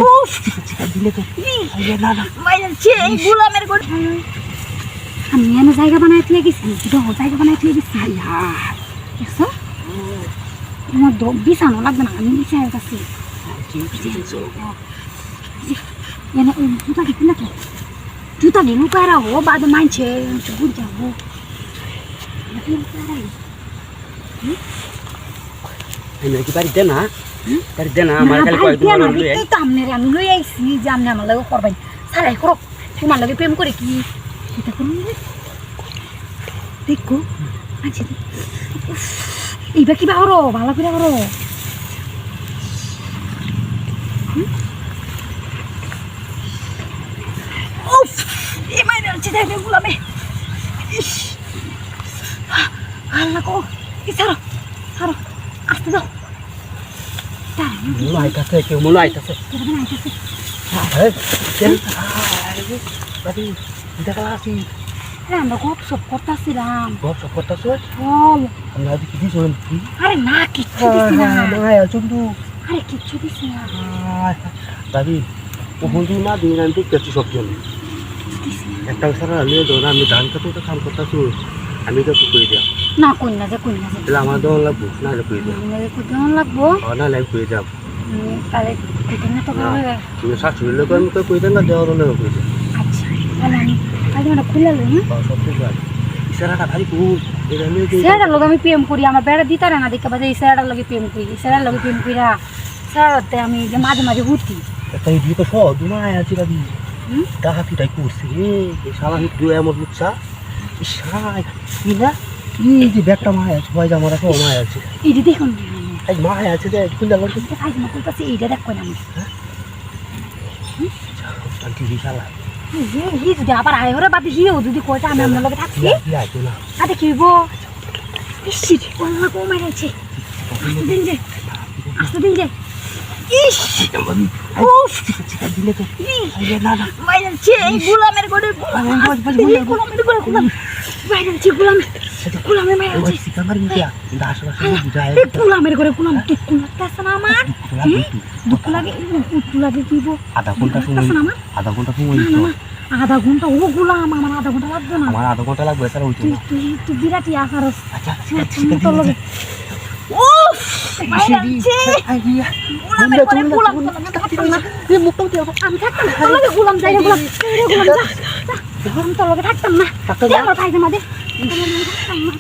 উফ চিকা দিলে তো আইয়া না না মাইরছে এই গোলামের করে আমি এনে জায়গা বানাই দিয়ে গেছি জায়গা বানাই দিয়ে গেছি দেখছো আমার বিছানো লাগবে না আমি নিচে গেছি এনে জুতা দিবি না তো জুতা নিয়ে লুকায় রাখো বাদে মানছে বুঝ যাবো কি বাড়িতে না বাড়িতে না আমার খালি কয়েকদিন আমি লই আইছি যে আপনি আমার লাগে করবেন সারাই করো তোমার লাগে প্রেম করে কি এটা করুন দেখো আচ্ছা এইবার কি বাহরো ভালো করে করো গোলামে আল্লাহ কো ছাড়ো ছাড়ো আসতে দাও মনে আইতাছে কেউ মনে আইতাছে দেখা আছি আমরা গপ সপ করতেছিলাম গপ সপ করতেছো আমরা কি দিছো আরে না কিচ্ছু দিছি না চন্দু আরে কিচ্ছু দিছি না দাদি ও বন্ধু না দিন আমি দেখতেছি সব জন একটা সারা নিয়ে দো না আমি ধান কাটতে কাম করতেছি আমি তো কই দিয়া না কই না যে তাহলে আমার দল লাগবো না কই দিয়া কোথাও লাগবো না লাইক কই যাব তাহলে কোথাও না তো হবে তুমি শাশুড়ি লোক আমি তো কই দেন না দেওয়ার লোক কই দেন আচ্ছা তাহলে আমি আগে মানে খুলে লই সব ঠিক আছে ইশারাটা ভারী খুব এটা নিয়ে সেটার লগে আমি প্রেম করি আমার বেড়া দিতারে না দেখা বাজে সেটার লগে প্রেম করি সেটার লগে প্রেম কইরা সেটাতে আমি যে মাঝে মাঝে হুতি তাই দিয়ে তো সব দুমায় আছে দাদি ডাকাতিটাই করছে রে শালা হিটু এমন লুচ্ছা ইশাই কি না কি যে ব্যাগটা মায় আছে ভাই আমার একটা মায় আছে এই যে দেখুন এই মায় আছে যে কুইলা লড়তে আজ না কইতাছে এইটা দেখো না আমি শান্তি শালা হি যদি আবার আয় হরে বাদ হিও যদি কয়টা আমি আমার লগে থাকছি আইতো না আরে কি হইব ইসি কোনা কো মাইরাছে আসতে দিন যে ইস উফ চিকা দিলে তো আইয়া না না মাইরাছে এই গোলামের গোড়ে গোলামের গোড়ে গোলাম মাইরাছে গোলামে মাইরাছে চিকা মারি দিয়া দাস দাস বুঝায় গোলামের গোড়ে গোলাম তুই কোন কাছে না আমার দুঃখ লাগে কিবো আধা ঘন্টা সময় আধা ঘন্টা ও গোলাম আমার আধা ঘন্টা লাগবে না আমার আধা ঘন্টা লাগবে স্যার হইতো না তুই বিরাট ইয়া করস আচ্ছা চিকা দিলে উফ মাইরাছে আইয়া গোলাম থাকতাম না তুই মুখ তো আমি থাকতাম না তোর গোলাম যাই গোলাম গোলাম তোর লগে থাকতাম না আমার ভাই মাঝে থাকতাম না